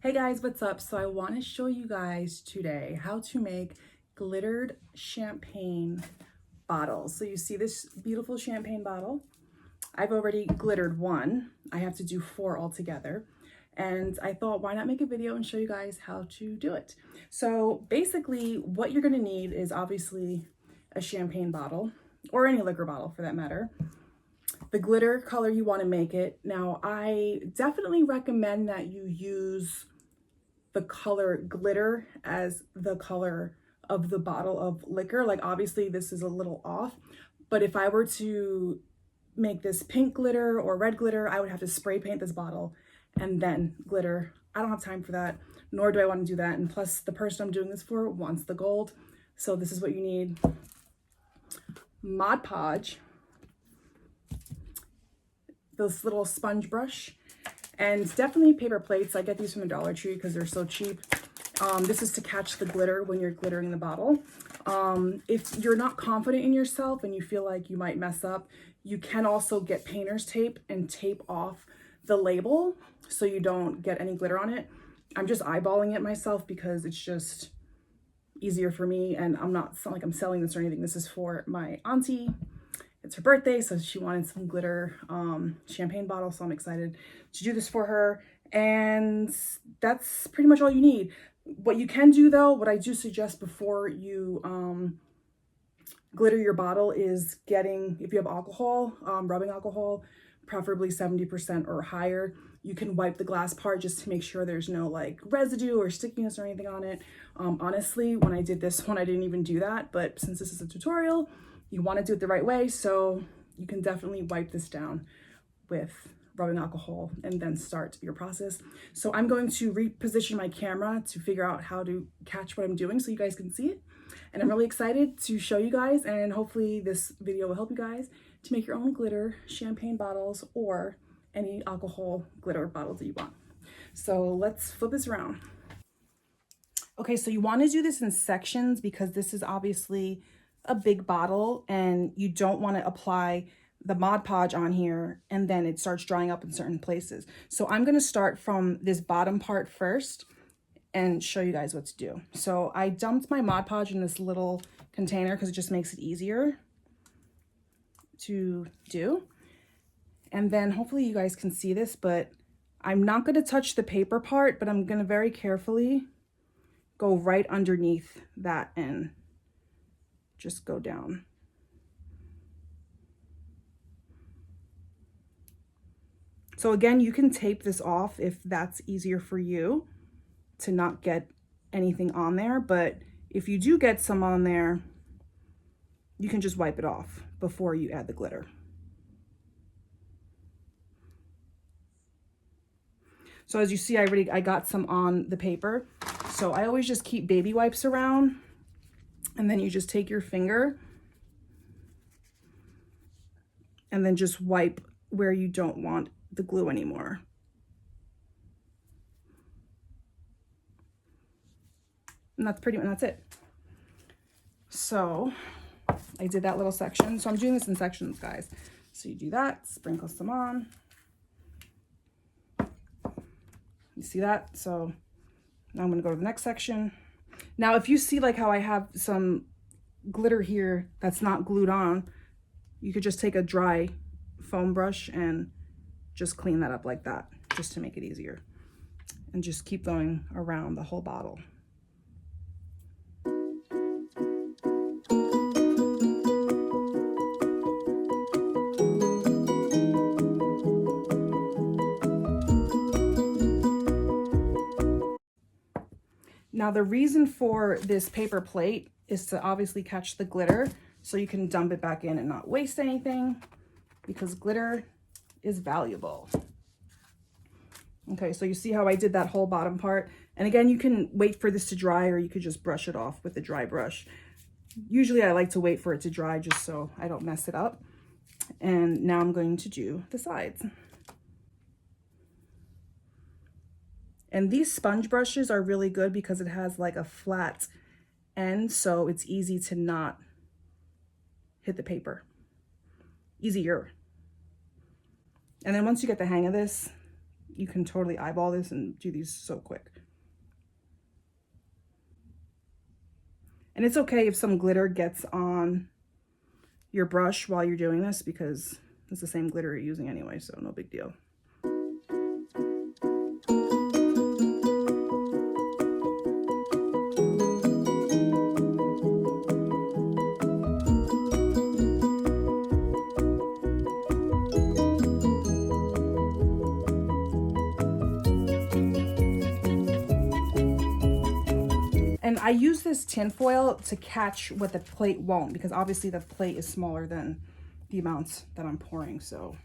Hey guys, what's up? So I want to show you guys today how to make glittered champagne bottles. So you see this beautiful champagne bottle? I've already glittered one. I have to do 4 altogether. And I thought, why not make a video and show you guys how to do it? So basically what you're going to need is obviously a champagne bottle or any liquor bottle for that matter. The glitter color you want to make it. Now, I definitely recommend that you use the color glitter as the color of the bottle of liquor. Like obviously this is a little off, but if I were to make this pink glitter or red glitter, I would have to spray paint this bottle and then glitter. I don't have time for that, nor do I want to do that. And plus the person I'm doing this for wants the gold. So this is what you need. Mod Podge, this little sponge brush, and definitely paper plates. I get these from the Dollar Tree because they're so cheap. This is to catch the glitter when you're glittering the bottle. If you're not confident in yourself and you feel like you might mess up, you can also get painter's tape and tape off the label so you don't get any glitter on it. I'm just eyeballing it myself because it's just easier for me, and it's not like I'm selling this or anything. This is for my auntie. It's her birthday, so she wanted some glitter champagne bottle, so I'm excited to do this for her. And that's pretty much all you need. What you can do though, what I do suggest before you glitter your bottle is getting, if you have alcohol, rubbing alcohol, preferably 70% or higher. You can wipe the glass part just to make sure there's no like residue or stickiness or anything on it. Honestly, when I did this one, I didn't even do that, but since this is a tutorial, you want to do it the right way, so you can definitely wipe this down with rubbing alcohol and then start your process. So I'm going to reposition my camera to figure out how to catch what I'm doing so you guys can see it. And I'm really excited to show you guys, and hopefully this video will help you guys to make your own glitter champagne bottles or any alcohol glitter bottles that you want. So let's flip this around. Okay, so you want to do this in sections because this is obviously a big bottle and you don't want to apply the Mod Podge on here and then it starts drying up in certain places. So I'm going to start from this bottom part first and show you guys what to do. So I dumped my Mod Podge in this little container because it just makes it easier to do. And then hopefully you guys can see this, but I'm not going to touch the paper part, but I'm going to very carefully go right underneath that and just go down. So again, you can tape this off if that's easier for you to not get anything on there, but if you do get some on there, you can just wipe it off before you add the glitter. So as you see, I got some on the paper. So I always just keep baby wipes around, and then you just take your finger and then just wipe where you don't want the glue anymore. And that's it. So I did that little section. So I'm doing this in sections, guys. So you do that, sprinkle some on. You see that? So now I'm gonna go to the next section. Now, if you see like how I have some glitter here that's not glued on, you could just take a dry foam brush and just clean that up like that, just to make it easier. And just keep going around the whole bottle. Now the reason for this paper plate is to obviously catch the glitter so you can dump it back in and not waste anything, because glitter is valuable. Okay, so you see how I did that whole bottom part? And again, you can wait for this to dry or you could just brush it off with a dry brush. Usually I like to wait for it to dry just so I don't mess it up. And now I'm going to do the sides. And these sponge brushes are really good because it has like a flat end, so it's easy to not hit the paper. Easier. And then once you get the hang of this, you can totally eyeball this and do these so quick. And it's okay if some glitter gets on your brush while you're doing this, because it's the same glitter you're using anyway, so no big deal. And I use this tin foil to catch what the plate won't, because obviously the plate is smaller than the amounts that I'm pouring. So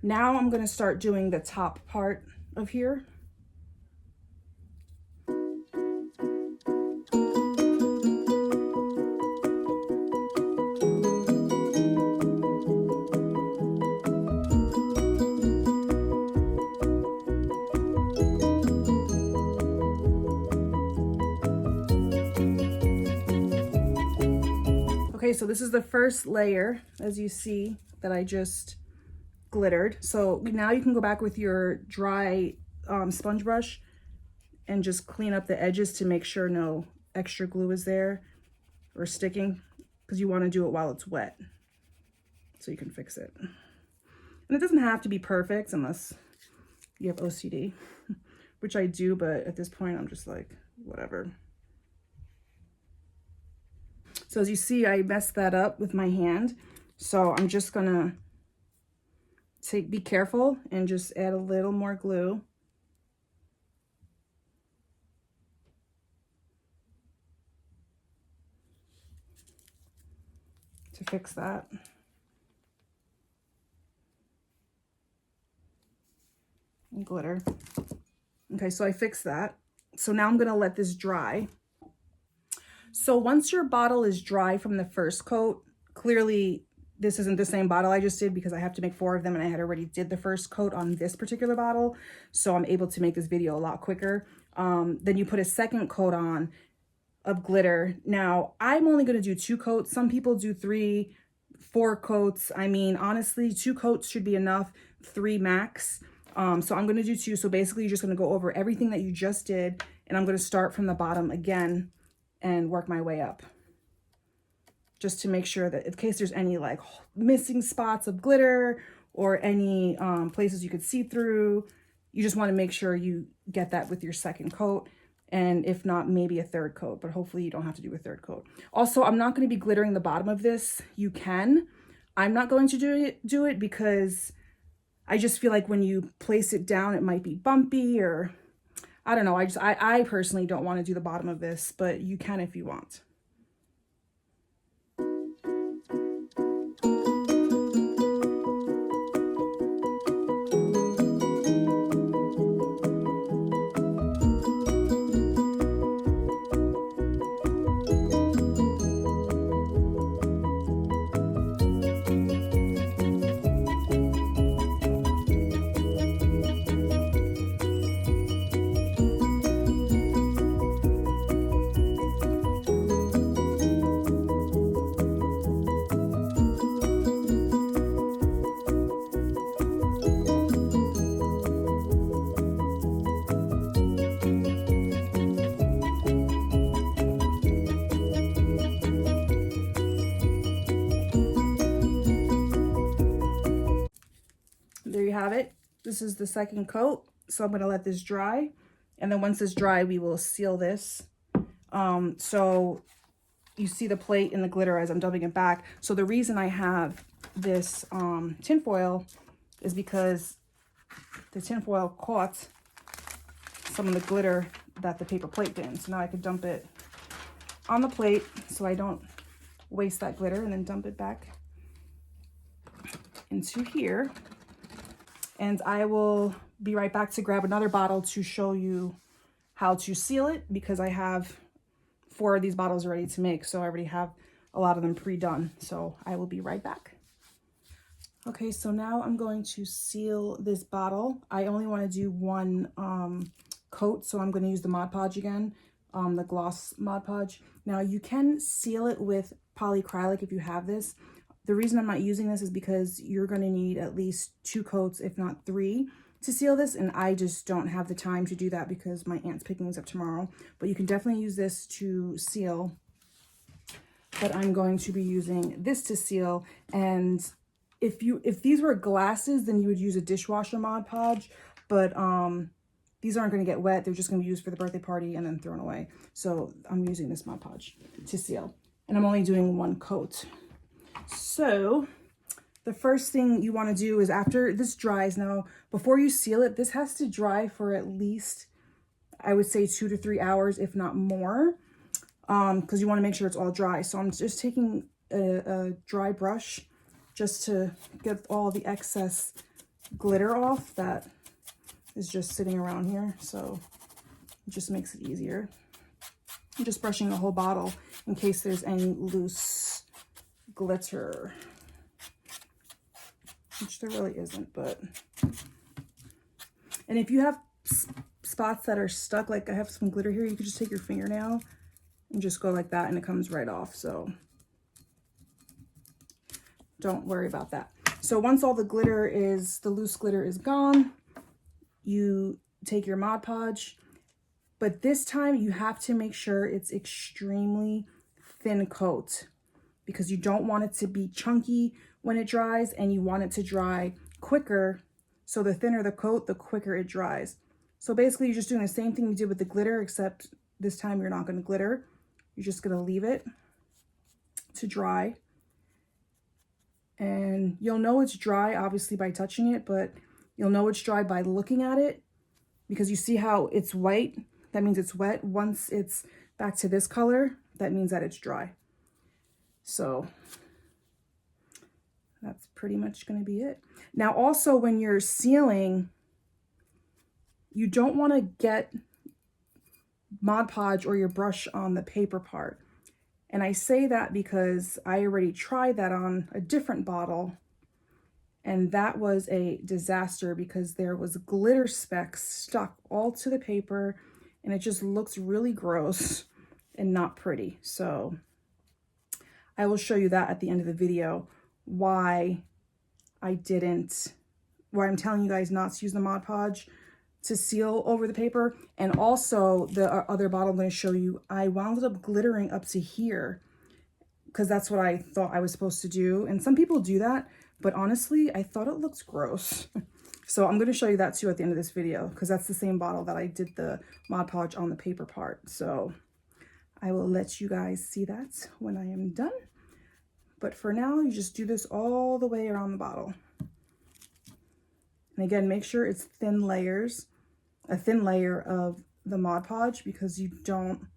now I'm going to start doing the top part of here. Okay, so this is the first layer, as you see, that I just glittered. So now you can go back with your dry sponge brush and just clean up the edges to make sure no extra glue is there or sticking, because you want to do it while it's wet so you can fix it. And it doesn't have to be perfect unless you have OCD, which I do, but at this point I'm just like, whatever. So as you see, I messed that up with my hand. So I'm just gonna be careful and just add a little more glue. To fix that. And glitter. Okay, so I fixed that. So now I'm gonna let this dry. So once your bottle is dry from the first coat, clearly this isn't the same bottle I just did, because I have to make 4 of them and I had already did the first coat on this particular bottle. So I'm able to make this video a lot quicker. Then you put a second coat on of glitter. Now I'm only gonna do 2 coats. Some people do 3, 4 coats. I mean, honestly, 2 coats should be enough, 3 max. So I'm gonna do 2. So basically you're just gonna go over everything that you just did, and I'm gonna start from the bottom again and work my way up, just to make sure that in case there's any like missing spots of glitter or any places you could see through, you just want to make sure you get that with your second coat, and if not, maybe a third coat, but hopefully you don't have to do a third coat. Also, I'm not going to be glittering the bottom of this. You can. I'm not going to do it because I just feel like when you place it down, it might be bumpy, or I don't know. I personally don't want to do the bottom of this, but you can if you want. There you have it. This is the second coat. So I'm going to let this dry. And then once it's dry, we will seal this. So you see the plate and the glitter as I'm dumping it back. So the reason I have this tin foil is because the tin foil caught some of the glitter that the paper plate didn't. So now I could dump it on the plate so I don't waste that glitter, and then dump it back into here. And I will be right back to grab another bottle to show you how to seal it, because I have 4 of these bottles ready to make. So I already have a lot of them pre-done. So I will be right back. Okay, so now I'm going to seal this bottle. I only want to do 1 coat, so I'm going to use the Mod Podge again, the gloss Mod Podge. Now you can seal it with polyacrylic if you have this. The reason I'm not using this is because you're going to need at least 2 coats, if not 3, to seal this, and I just don't have the time to do that because my aunt's picking these up tomorrow. But you can definitely use this to seal. But I'm going to be using this to seal. And if these were glasses, then you would use a dishwasher Mod Podge. But these aren't going to get wet. They're just going to be used for the birthday party and then thrown away. So I'm using this Mod Podge to seal. And I'm only doing one coat. So the first thing you want to do is, after this dries, now before you seal it, this has to dry for at least, I would say, 2 to 3 hours, if not more, because you want to make sure it's all dry. So I'm just taking a dry brush just to get all the excess glitter off that is just sitting around here. So it just makes it easier. I'm just brushing the whole bottle in case there's any loose glitter, which there really isn't. But, and if you have spots that are stuck, like I have some glitter here, you could just take your fingernail and just go like that and it comes right off. So don't worry about that. So once all the glitter is, the loose glitter is gone, you take your Mod Podge. But this time you have to make sure it's extremely thin coat because you don't want it to be chunky when it dries, and you want it to dry quicker. So the thinner the coat, the quicker it dries. So basically you're just doing the same thing you did with the glitter, except this time you're not going to glitter. You're just going to leave it to dry. And you'll know it's dry obviously by touching it, but you'll know it's dry by looking at it, because you see how it's white. That means it's wet. Once it's back to this color, that means that it's dry. So that's pretty much going to be it. Now also, when you're sealing, you don't want to get Mod Podge or your brush on the paper part. And I say that because I already tried that on a different bottle, and that was a disaster because there was glitter specks stuck all to the paper, and it just looks really gross and not pretty. So I will show you that at the end of the video, why I'm telling you guys not to use the Mod Podge to seal over the paper. And also the other bottle I'm going to show you, I wound up glittering up to here because that's what I thought I was supposed to do. And some people do that, but honestly, I thought it looks gross. So I'm going to show you that too at the end of this video, because that's the same bottle that I did the Mod Podge on the paper part. So I will let you guys see that when I am done. But for now, you just do this all the way around the bottle. And again, make sure it's thin layers, a thin layer of the Mod Podge, because you don't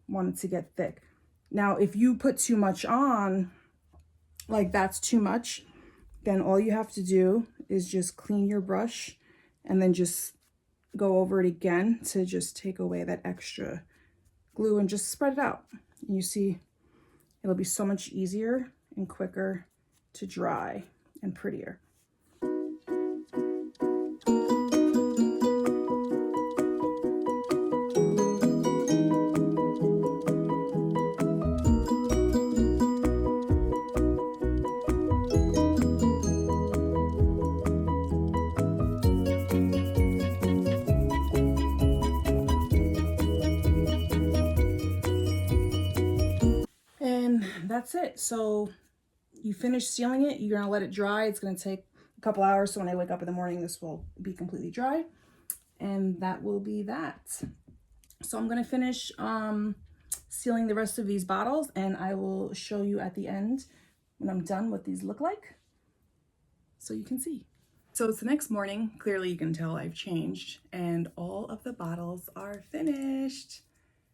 want it to get thick. Now, if you put too much on, like that's too much, then all you have to do is just clean your brush and then just go over it again to just take away that extra glue and just spread it out. And you see, it'll be so much easier and quicker to dry and prettier. That's it. So you finish sealing it, you're gonna let it dry. It's gonna take a couple hours, so when I wake up in the morning this will be completely dry, and that will be that. So I'm gonna finish sealing the rest of these bottles, and I will show you at the end when I'm done what these look like, so you can see. So it's the next morning. Clearly you can tell I've changed, and all of the bottles are finished.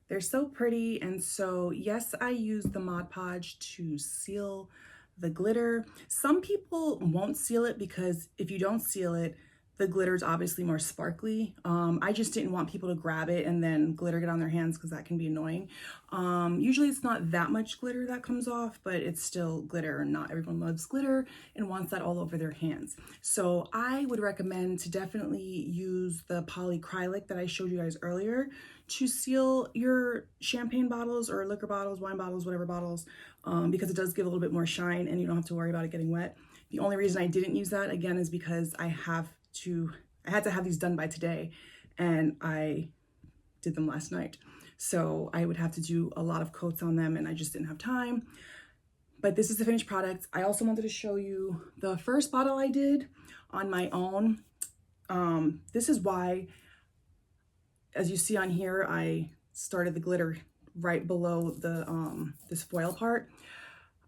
They're so pretty. And so yes, I use the Mod Podge to seal the glitter. Some people won't seal it because if you don't seal it, the glitter is obviously more sparkly. I just didn't want people to grab it and then glitter get on their hands, because that can be annoying. Usually it's not that much glitter that comes off, but it's still glitter, and not everyone loves glitter and wants that all over their hands. So I would recommend to definitely use the polyacrylic that I showed you guys earlier to seal your champagne bottles or liquor bottles, wine bottles, whatever bottles, because it does give a little bit more shine and you don't have to worry about it getting wet. The only reason I didn't use that, again, is because I have to I had to have these done by today, and I did them last night. So I would have to do a lot of coats on them and I just didn't have time. But this is the finished product. I also wanted to show you the first bottle I did on my own. This is why, as you see on here, I started the glitter right below the this foil part.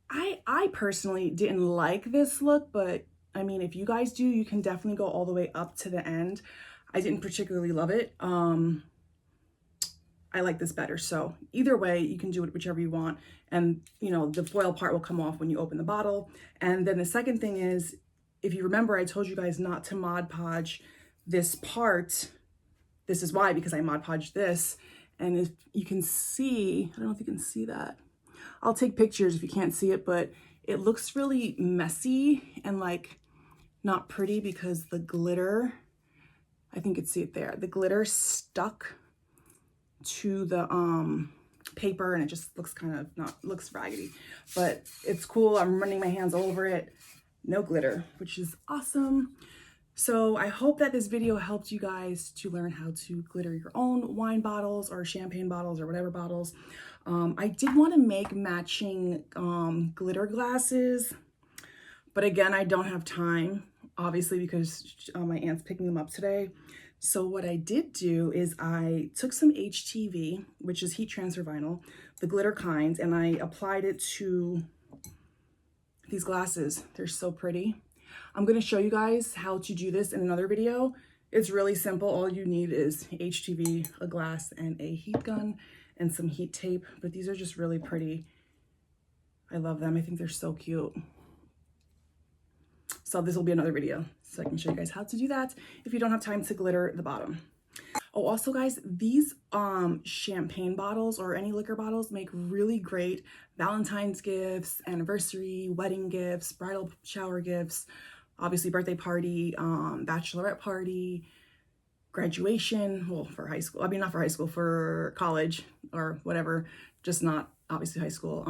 I personally didn't like this look, but I mean, if you guys do, you can definitely go all the way up to the end. I didn't particularly love it. I like this better. So either way, you can do it whichever you want. And you know, the foil part will come off when you open the bottle. And then the second thing is, if you remember, I told you guys not to Mod Podge this part. This is why, because I Mod Podged this. And if you can see, I don't know if you can see that. I'll take pictures if you can't see it, but it looks really messy and like not pretty because the glitter, I think you can see it there. The glitter stuck to the paper and it just looks kind of looks raggedy, but it's cool. I'm running my hands over it, no glitter, which is awesome. So I hope that this video helped you guys to learn how to glitter your own wine bottles or champagne bottles or whatever bottles. I did want to make matching glitter glasses, but again, I don't have time, obviously, because my aunt's picking them up today. So what I did do is I took some HTV, which is heat transfer vinyl, the glitter kind, and I applied it to these glasses. They're so pretty. I'm going to show you guys how to do this in another video. It's really simple. All you need is HTV, a glass, and a heat gun, and some heat tape. But these are just really pretty. I love them. I think they're so cute. So this will be another video, so I can show you guys how to do that if you don't have time to glitter the bottom. Oh, also guys, these champagne bottles or any liquor bottles make really great Valentine's gifts, anniversary, wedding gifts, bridal shower gifts, obviously birthday party, bachelorette party, graduation, well, for high school. I mean, not for high school, for college or whatever, just not obviously high school.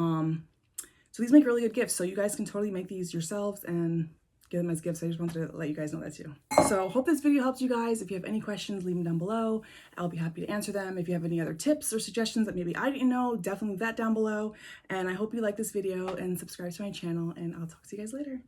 So these make really good gifts. So you guys can totally make these yourselves and give them as gifts. I just wanted to let you guys know that too. So hope this video helped you guys. If you have any questions, leave them down below. I'll be happy to answer them. If you have any other tips or suggestions that maybe I didn't know, definitely leave that down below. And I hope you like this video and subscribe to my channel, and I'll talk to you guys later.